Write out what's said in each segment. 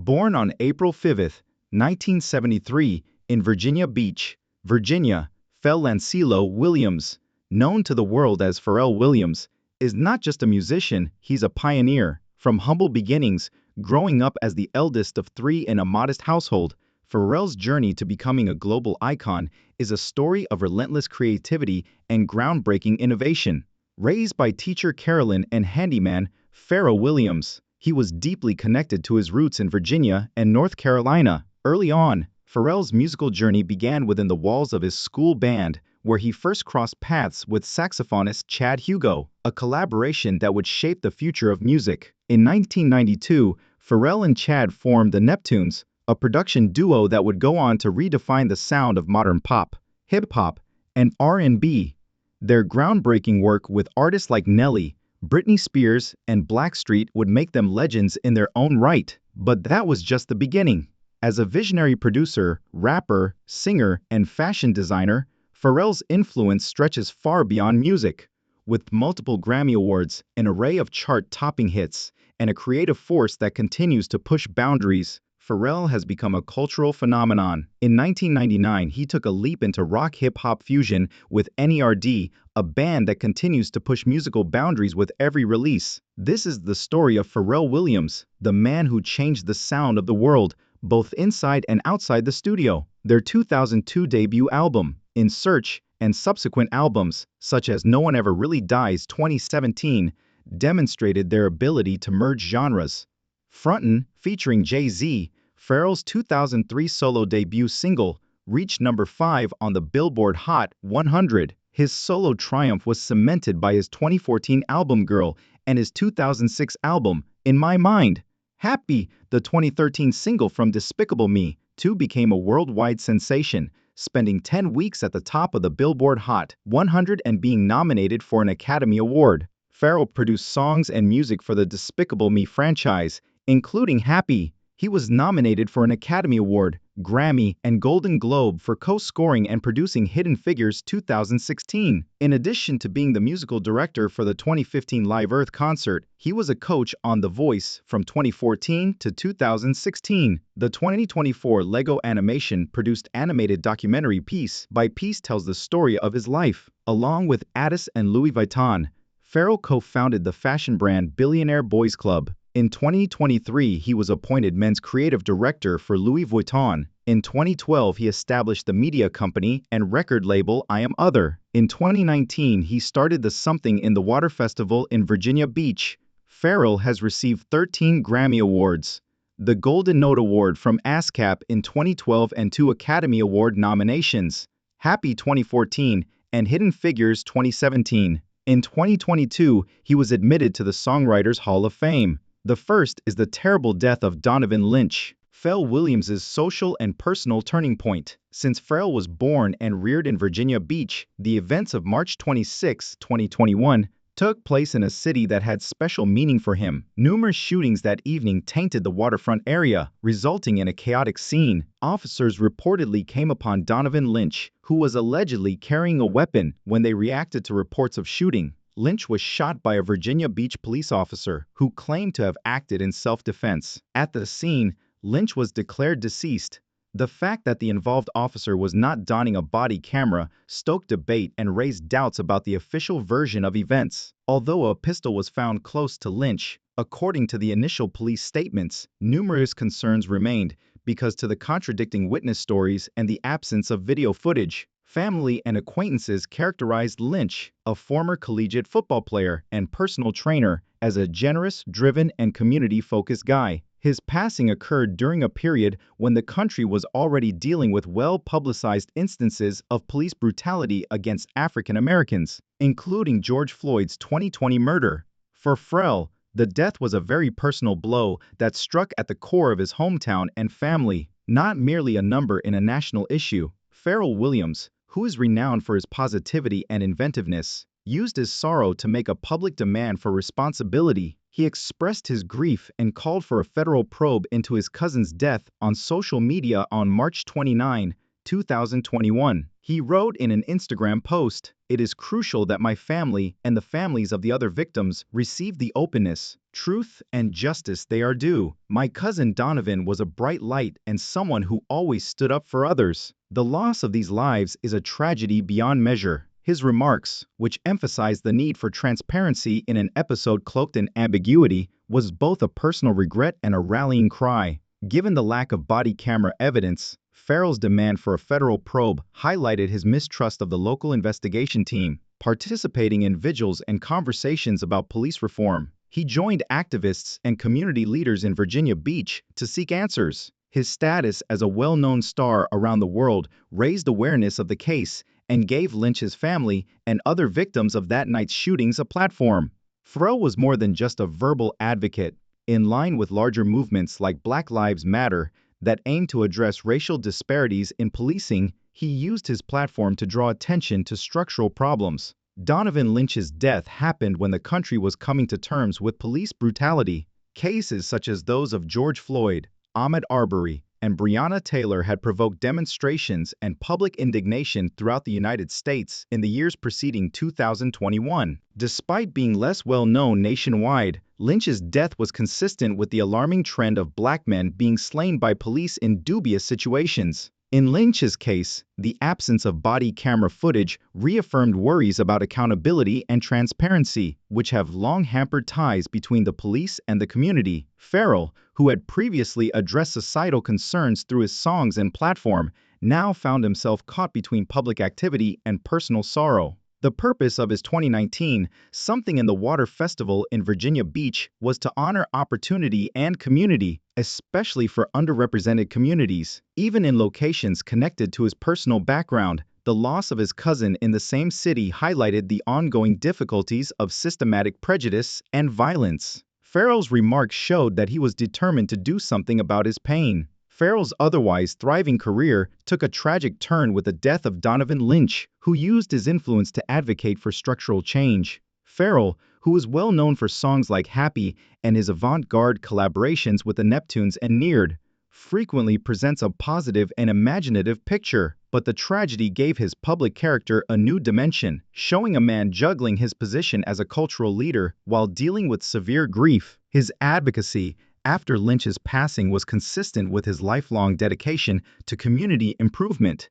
Born on April 5, 1973, in Virginia Beach, Virginia, Pharrell Lancelo Williams, known to the world as Pharrell Williams, is not just a musician, he's a pioneer. From humble beginnings, growing up as the eldest of three in a modest household, Pharrell's journey to becoming a global icon is a story of relentless creativity and groundbreaking innovation. Raised by teacher Carolyn and handyman Pharrell Williams, he was deeply connected to his roots in Virginia and North Carolina. Early on, Pharrell's musical journey began within the walls of his school band, where he first crossed paths with saxophonist Chad Hugo, a collaboration that would shape the future of music. In 1992, Pharrell and Chad formed the Neptunes, a production duo that would go on to redefine the sound of modern pop, hip-hop, and R&B. Their groundbreaking work with artists like Nelly, Britney Spears, and Blackstreet would make them legends in their own right. But that was just the beginning. As a visionary producer, rapper, singer, and fashion designer, Pharrell's influence stretches far beyond music. With multiple Grammy Awards, an array of chart-topping hits, and a creative force that continues to push boundaries, Pharrell has become a cultural phenomenon. In 1999, he took a leap into rock-hip-hop fusion with NERD, a band that continues to push musical boundaries with every release. This is the story of Pharrell Williams, the man who changed the sound of the world, both inside and outside the studio. Their 2002 debut album, In Search, and subsequent albums, such as No One Ever Really Dies 2017, demonstrated their ability to merge genres. Frontin', featuring Jay-Z, Pharrell's 2003 solo debut single, reached number 5 on the Billboard Hot 100. His solo triumph was cemented by his 2014 album Girl and his 2006 album, In My Mind. Happy, the 2013 single from Despicable Me 2 became a worldwide sensation, spending 10 weeks at the top of the Billboard Hot 100 and being nominated for an Academy Award. Pharrell produced songs and music for the Despicable Me franchise, including Happy. He was nominated for an Academy Award, Grammy, and Golden Globe for co-scoring and producing Hidden Figures 2016. In addition to being the musical director for the 2015 Live Earth concert, he was a coach on The Voice from 2014 to 2016. The 2024 Lego Animation produced animated documentary Piece by Piece tells the story of his life. Along with Addis and Louis Vuitton, Pharrell co-founded the fashion brand Billionaire Boys Club. In 2023, he was appointed men's creative director for Louis Vuitton. In 2012, he established the media company and record label I Am Other. In 2019, he started the Something in the Water Festival in Virginia Beach. Pharrell has received 13 Grammy Awards, the Golden Note Award from ASCAP in 2012 and 2 Academy Award nominations, Happy 2014 and Hidden Figures 2017. In 2022, he was admitted to the Songwriters Hall of Fame. The first is the terrible death of Donovan Lynch, Pharrell Williams' social and personal turning point. Since Pharrell was born and reared in Virginia Beach, the events of March 26, 2021, took place in a city that had special meaning for him. Numerous shootings that evening tainted the waterfront area, resulting in a chaotic scene. Officers reportedly came upon Donovan Lynch, who was allegedly carrying a weapon, when they reacted to reports of shooting. Lynch was shot by a Virginia Beach police officer who claimed to have acted in self-defense. At the scene, Lynch was declared deceased. The fact that the involved officer was not donning a body camera stoked debate and raised doubts about the official version of events. Although a pistol was found close to Lynch, according to the initial police statements, numerous concerns remained because of the contradicting witness stories and the absence of video footage. Family and acquaintances characterized Lynch, a former collegiate football player and personal trainer, as a generous, driven, and community-focused guy. His passing occurred during a period when the country was already dealing with well-publicized instances of police brutality against African Americans, including George Floyd's 2020 murder. For Pharrell, the death was a very personal blow that struck at the core of his hometown and family, not merely a number in a national issue. Pharrell Williams, who is renowned for his positivity and inventiveness, used his sorrow to make a public demand for responsibility. He expressed his grief and called for a federal probe into his cousin's death on social media on March 29, 2021. He wrote in an Instagram post, "It is crucial that my family and the families of the other victims receive the openness, truth, and justice they are due. My cousin Donovan was a bright light and someone who always stood up for others. The loss of these lives is a tragedy beyond measure." His remarks, which emphasized the need for transparency in an episode cloaked in ambiguity, was both a personal regret and a rallying cry. Given the lack of body camera evidence, Pharrell's demand for a federal probe highlighted his mistrust of the local investigation team, participating in vigils and conversations about police reform. He joined activists and community leaders in Virginia Beach to seek answers. His status as a well-known star around the world raised awareness of the case and gave Lynch's family and other victims of that night's shootings a platform. Pharrell was more than just a verbal advocate. In line with larger movements like Black Lives Matter that aim to address racial disparities in policing, he used his platform to draw attention to structural problems. Donovan Lynch's death happened when the country was coming to terms with police brutality. Cases such as those of George Floyd, Ahmaud Arbery, and Breonna Taylor had provoked demonstrations and public indignation throughout the United States in the years preceding 2021. Despite being less well known nationwide, Lynch's death was consistent with the alarming trend of Black men being slain by police in dubious situations. In Lynch's case, the absence of body camera footage reaffirmed worries about accountability and transparency, which have long hampered ties between the police and the community. Pharrell, who had previously addressed societal concerns through his songs and platform, now found himself caught between public activity and personal sorrow. The purpose of his 2019 Something in the Water Festival in Virginia Beach was to honor opportunity and community, especially for underrepresented communities. Even in locations connected to his personal background, the loss of his cousin in the same city highlighted the ongoing difficulties of systematic prejudice and violence. Pharrell's remarks showed that he was determined to do something about his pain. Pharrell's otherwise thriving career took a tragic turn with the death of Donovan Lynch, who used his influence to advocate for structural change. Pharrell, who was well known for songs like Happy and his avant-garde collaborations with the Neptunes and Neared, frequently presents a positive and imaginative picture. But the tragedy gave his public character a new dimension, showing a man juggling his position as a cultural leader while dealing with severe grief. His advocacy after Lynch's passing was consistent with his lifelong dedication to community improvement,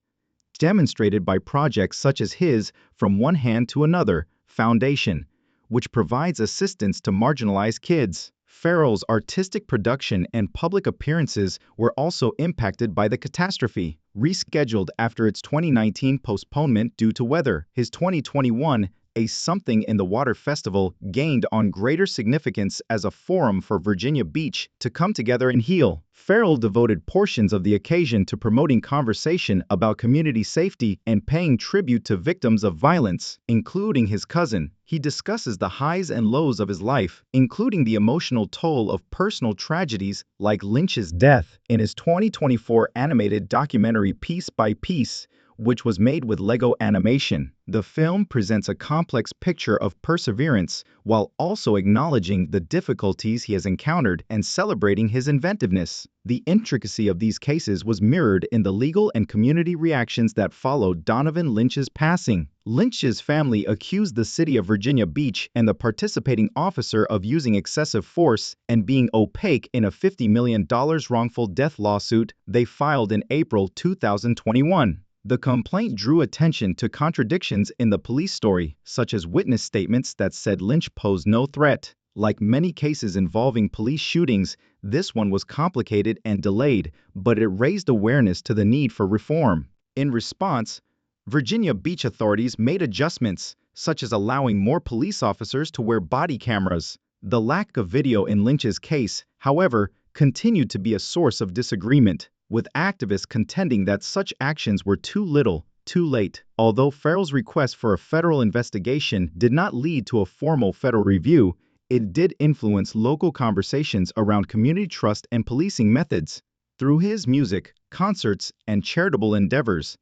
demonstrated by projects such as his From One Hand to Another Foundation, which provides assistance to marginalized kids. Pharrell's artistic production and public appearances were also impacted by the catastrophe, rescheduled after its 2019 postponement due to weather. His 2021 Something in the Water Festival gained on greater significance as a forum for Virginia Beach to come together and heal. Pharrell devoted portions of the occasion to promoting conversation about community safety and paying tribute to victims of violence, including his cousin. He discusses the highs and lows of his life, including the emotional toll of personal tragedies like Lynch's death, in his 2024 animated documentary Piece by Piece, which was made with Lego animation. The film presents a complex picture of perseverance while also acknowledging the difficulties he has encountered and celebrating his inventiveness. The intricacy of these cases was mirrored in the legal and community reactions that followed Donovan Lynch's passing. Lynch's family accused the city of Virginia Beach and the participating officer of using excessive force and being opaque in a $50 million wrongful death lawsuit they filed in April 2021. The complaint drew attention to contradictions in the police story, such as witness statements that said Lynch posed no threat. Like many cases involving police shootings, this one was complicated and delayed, but it raised awareness to the need for reform. In response, Virginia Beach authorities made adjustments, such as allowing more police officers to wear body cameras. The lack of video in Lynch's case, however, continued to be a source of disagreement, with activists contending that such actions were too little, too late. Although Pharrell's request for a federal investigation did not lead to a formal federal review, it did influence local conversations around community trust and policing methods. Through his music, concerts, and charitable endeavors,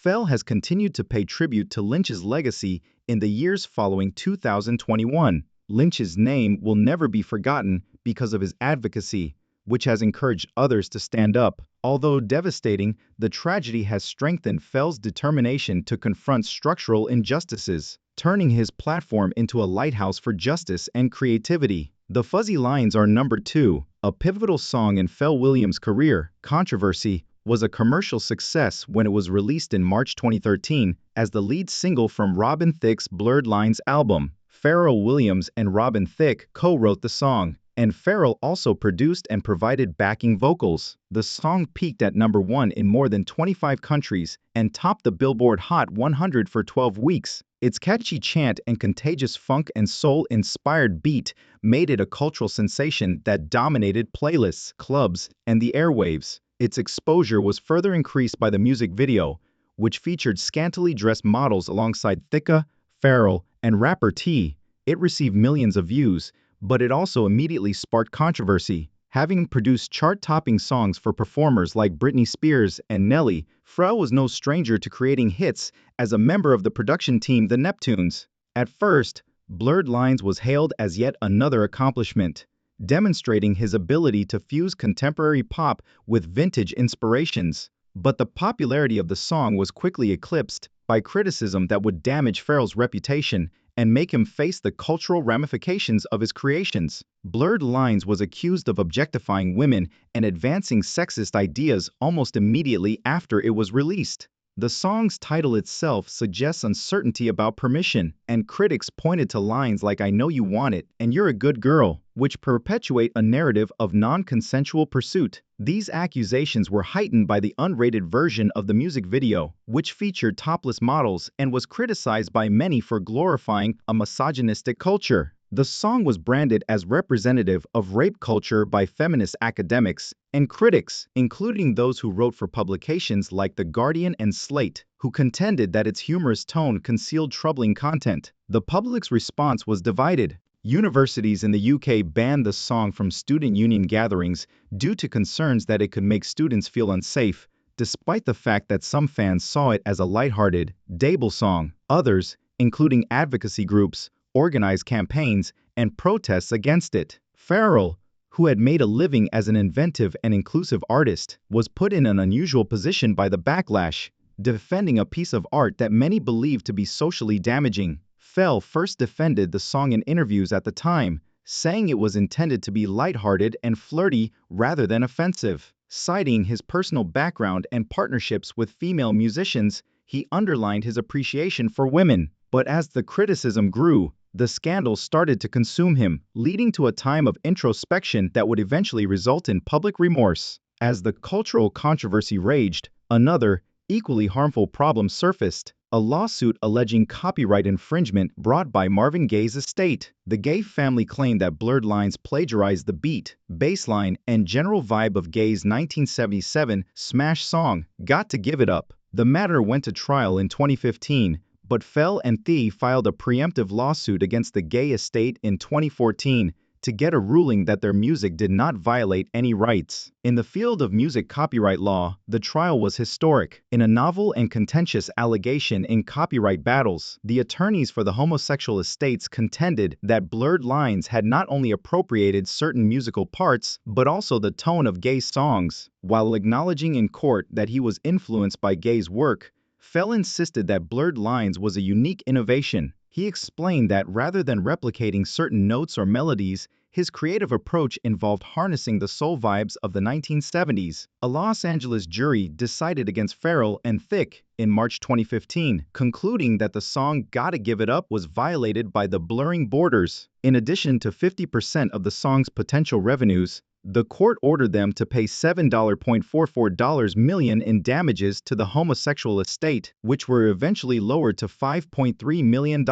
Pharrell has continued to pay tribute to Lynch's legacy in the years following 2021. Lynch's name will never be forgotten because of his advocacy, which has encouraged others to stand up. Although devastating, the tragedy has strengthened Pharrell's determination to confront structural injustices, turning his platform into a lighthouse for justice and creativity. The Fuzzy Lines are number 2, a pivotal song in Pharrell Williams' career. Controversy was a commercial success when it was released in March 2013 as the lead single from Robin Thicke's Blurred Lines album. Pharrell Williams and Robin Thicke co-wrote the song, and Pharrell also produced and provided backing vocals. The song peaked at number 1 in more than 25 countries and topped the Billboard Hot 100 for 12 weeks. Its catchy chant and contagious funk and soul-inspired beat made it a cultural sensation that dominated playlists, clubs, and the airwaves. Its exposure was further increased by the music video, which featured scantily dressed models alongside Thicke, Pharrell, and rapper T. It received millions of views, but it also immediately sparked controversy. Having produced chart-topping songs for performers like Britney Spears and Nelly, Pharrell was no stranger to creating hits as a member of the production team The Neptunes. At first, Blurred Lines was hailed as yet another accomplishment, demonstrating his ability to fuse contemporary pop with vintage inspirations. But the popularity of the song was quickly eclipsed by criticism that would damage Pharrell's reputation and make him face the cultural ramifications of his creations. Blurred Lines was accused of objectifying women and advancing sexist ideas almost immediately after it was released. The song's title itself suggests uncertainty about permission, and critics pointed to lines like "I know you want it" and "You're a good girl," which perpetuate a narrative of non-consensual pursuit. These accusations were heightened by the unrated version of the music video, which featured topless models and was criticized by many for glorifying a misogynistic culture. The song was branded as representative of rape culture by feminist academics and critics, including those who wrote for publications like The Guardian and Slate, who contended that its humorous tone concealed troubling content. The public's response was divided. Universities in the UK banned the song from student union gatherings due to concerns that it could make students feel unsafe, despite the fact that some fans saw it as a lighthearted, dable song. Others, including advocacy groups, organized campaigns and protests against it. Pharrell, who had made a living as an inventive and inclusive artist, was put in an unusual position by the backlash, defending a piece of art that many believed to be socially damaging. Pharrell first defended the song in interviews at the time, saying it was intended to be lighthearted and flirty rather than offensive. Citing his personal background and partnerships with female musicians, he underlined his appreciation for women. But as the criticism grew, the scandal started to consume him, leading to a time of introspection that would eventually result in public remorse. As the cultural controversy raged, another, equally harmful problem surfaced: a lawsuit alleging copyright infringement brought by Marvin Gaye's estate. The Gaye family claimed that Blurred Lines plagiarized the beat, bassline, and general vibe of Gaye's 1977 smash song, Got to Give It Up. The matter went to trial in 2015, but Pharrell and Thee filed a preemptive lawsuit against the Gaye estate in 2014 to get a ruling that their music did not violate any rights. In the field of music copyright law, the trial was historic. In a novel and contentious allegation in copyright battles, the attorneys for the homosexual estates contended that Blurred Lines had not only appropriated certain musical parts, but also the tone of Gaye's songs. While acknowledging in court that he was influenced by Gaye's work, Pharrell insisted that Blurred Lines was a unique innovation. He explained that rather than replicating certain notes or melodies, his creative approach involved harnessing the soul vibes of the 1970s. A Los Angeles jury decided against Pharrell and Thicke in March 2015, concluding that the song Gotta Give It Up was violated by the blurring borders. In addition to 50% of the song's potential revenues, the court ordered them to pay $7.44 million in damages to the homosexual estate, which were eventually lowered to $5.3 million.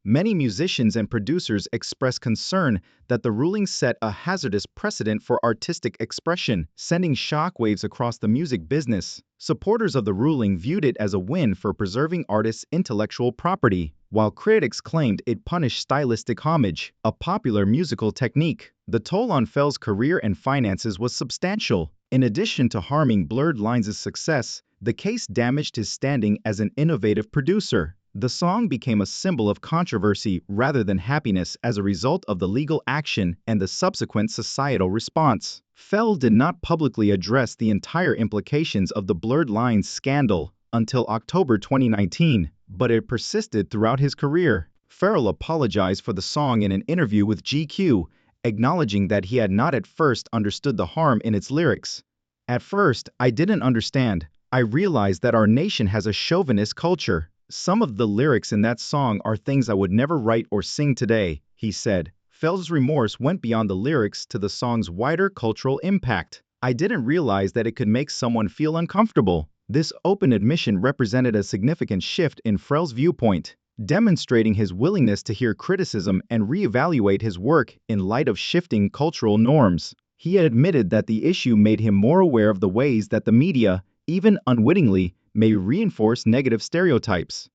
Many musicians and producers expressed concern that the ruling set a hazardous precedent for artistic expression, sending shockwaves across the music business. Supporters of the ruling viewed it as a win for preserving artists' intellectual property, while critics claimed it punished stylistic homage, a popular musical technique. The toll on Pharrell's career and finances was substantial. In addition to harming Blurred Lines' success, the case damaged his standing as an innovative producer. The song became a symbol of controversy rather than happiness as a result of the legal action and the subsequent societal response. Pharrell did not publicly address the entire implications of the Blurred Lines scandal until October 2019, but it persisted throughout his career. Pharrell apologized for the song in an interview with GQ, acknowledging that he had not at first understood the harm in its lyrics. "At first, I didn't understand. I realized that our nation has a chauvinist culture. Some of the lyrics in that song are things I would never write or sing today," he said. Pharrell's remorse went beyond the lyrics to the song's wider cultural impact. "I didn't realize that it could make someone feel uncomfortable." This open admission represented a significant shift in Pharrell's viewpoint, demonstrating his willingness to hear criticism and reevaluate his work in light of shifting cultural norms. He admitted that the issue made him more aware of the ways that the media, even unwittingly, may reinforce negative stereotypes.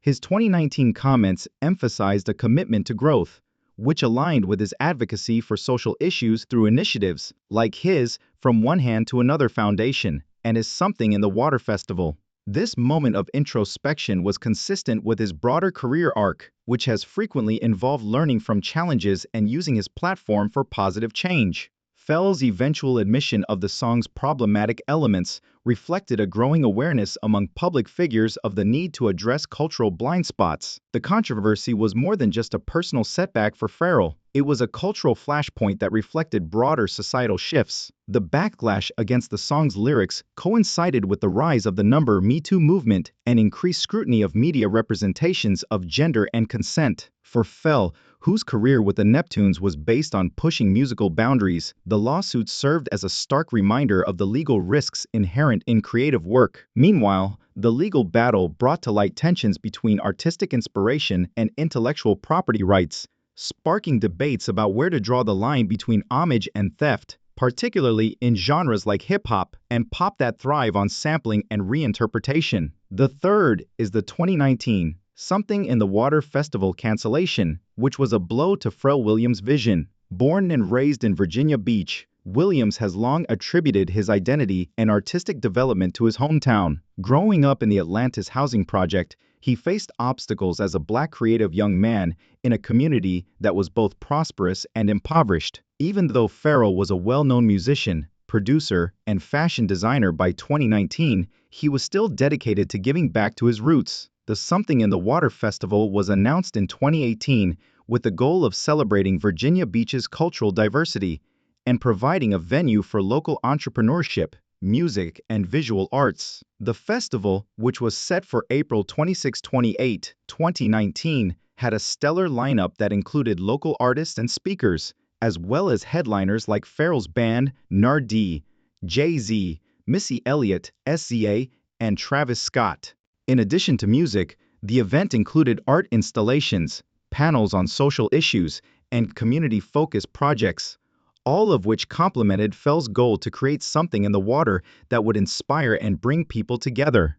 His 2019 comments emphasized a commitment to growth, which aligned with his advocacy for social issues through initiatives like his From One Hand to Another Foundation and his Something in the Water Festival. This moment of introspection was consistent with his broader career arc, which has frequently involved learning from challenges and using his platform for positive change. Pharrell's eventual admission of the song's problematic elements reflected a growing awareness among public figures of the need to address cultural blind spots. The controversy was more than just a personal setback for Pharrell. It was a cultural flashpoint that reflected broader societal shifts. The backlash against the song's lyrics coincided with the rise of the Me Too movement and increased scrutiny of media representations of gender and consent. For Pharrell, whose career with the Neptunes was based on pushing musical boundaries, the lawsuit served as a stark reminder of the legal risks inherent in creative work. Meanwhile, the legal battle brought to light tensions between artistic inspiration and intellectual property rights, sparking debates about where to draw the line between homage and theft, particularly in genres like hip-hop and pop that thrive on sampling and reinterpretation. The third is the 2019 Something in the Water Festival cancellation, which was a blow to Pharrell Williams' vision. Born and raised in Virginia Beach, Williams has long attributed his identity and artistic development to his hometown. Growing up in the Atlantis housing project, he faced obstacles as a Black creative young man in a community that was both prosperous and impoverished. Even though Pharrell was a well-known musician, producer, and fashion designer by 2019, he was still dedicated to giving back to his roots. The Something in the Water Festival was announced in 2018 with the goal of celebrating Virginia Beach's cultural diversity and providing a venue for local entrepreneurship, music, and visual arts. The festival, which was set for April 26-28, 2019, had a stellar lineup that included local artists and speakers, as well as headliners like Pharrell's band, Nardee, Jay-Z, Missy Elliott, SZA, and Travis Scott. In addition to music, the event included art installations, panels on social issues, and community-focused projects, all of which complemented Pharrell's goal to create something in the water that would inspire and bring people together.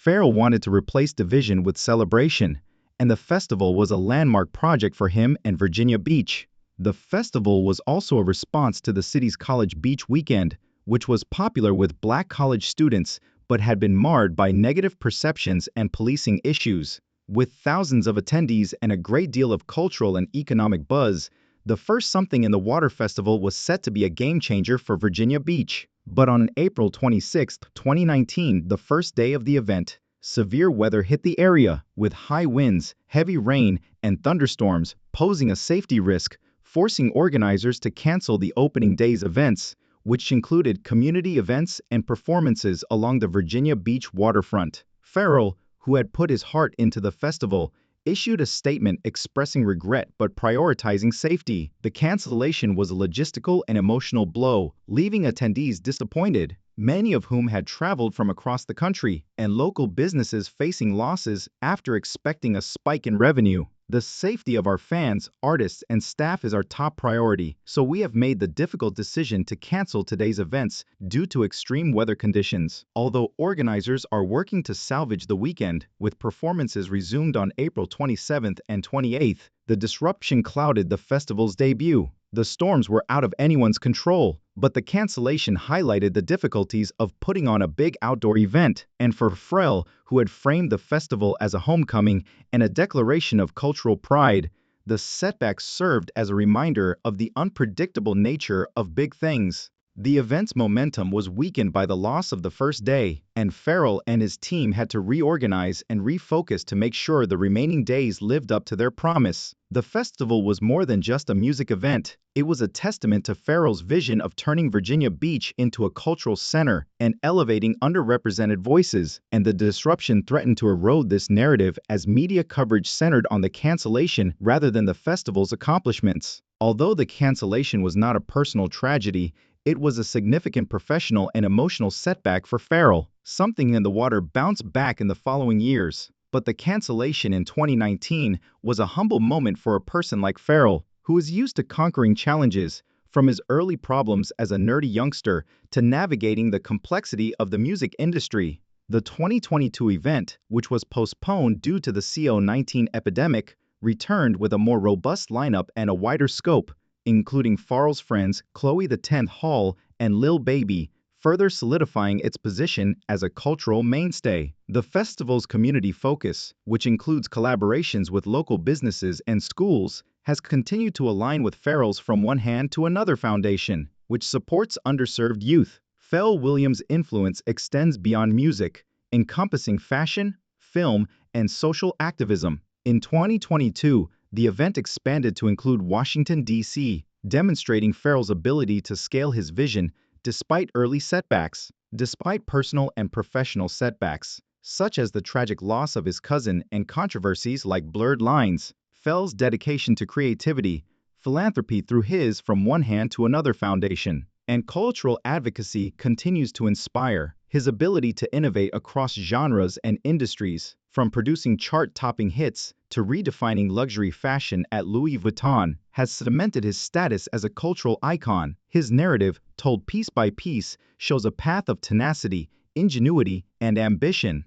Pharrell wanted to replace division with celebration, and the festival was a landmark project for him and Virginia Beach. The festival was also a response to the city's College Beach weekend, which was popular with Black college students but had been marred by negative perceptions and policing issues. With thousands of attendees and a great deal of cultural and economic buzz, the first Something in the Water Festival was set to be a game-changer for Virginia Beach. But on April 26, 2019, the first day of the event, severe weather hit the area, with high winds, heavy rain, and thunderstorms posing a safety risk, forcing organizers to cancel the opening day's events, which included community events and performances along the Virginia Beach waterfront. Pharrell, who had put his heart into the festival, issued a statement expressing regret but prioritizing safety. The cancellation was a logistical and emotional blow, leaving attendees disappointed, many of whom had traveled from across the country, and local businesses facing losses after expecting a spike in revenue. The safety of our fans, artists, and staff is our top priority, so we have made the difficult decision to cancel today's events due to extreme weather conditions. Although organizers are working to salvage the weekend, with performances resumed on April 27th and 28th, the disruption clouded the festival's debut. The storms were out of anyone's control, But the cancellation highlighted the difficulties of putting on a big outdoor event, and for Pharrell, who had framed the festival as a homecoming and a declaration of cultural pride, the setback served as a reminder of the unpredictable nature of big things. The event's momentum was weakened by the loss of the first day, and Pharrell and his team had to reorganize and refocus to make sure the remaining days lived up to their promise. The festival was more than just a music event. It was a testament to Pharrell's vision of turning Virginia Beach into a cultural center and elevating underrepresented voices, and the disruption threatened to erode this narrative as media coverage centered on the cancellation rather than the festival's accomplishments. Although the cancellation was not a personal tragedy, it was a significant professional and emotional setback for Pharrell. Something in the Water bounced back in the following years, but the cancellation in 2019 was a humble moment for a person like Pharrell, who is used to conquering challenges, from his early problems as a nerdy youngster to navigating the complexity of the music industry. The 2022 event, which was postponed due to the COVID-19 epidemic, returned with a more robust lineup and a wider scope, including Pharrell's friends Chloe the 10th Hall and Lil Baby, further solidifying its position as a cultural mainstay. The festival's community focus, which includes collaborations with local businesses and schools, has continued to align with Pharrell's From One Hand to Another Foundation, which supports underserved youth. Pharrell Williams' influence extends beyond music, encompassing fashion, film, and social activism. In 2022, the event expanded to include Washington, D.C., demonstrating Pharrell's ability to scale his vision despite early setbacks. Despite personal and professional setbacks, such as the tragic loss of his cousin and controversies like blurred lines, Pharrell's dedication to creativity, philanthropy through his From One Hand to Another Foundation, and cultural advocacy continues to inspire. His ability to innovate across genres and industries, from producing chart-topping hits to redefining luxury fashion at Louis Vuitton, has cemented his status as a cultural icon. His narrative, told piece by piece, shows a path of tenacity, ingenuity, and ambition.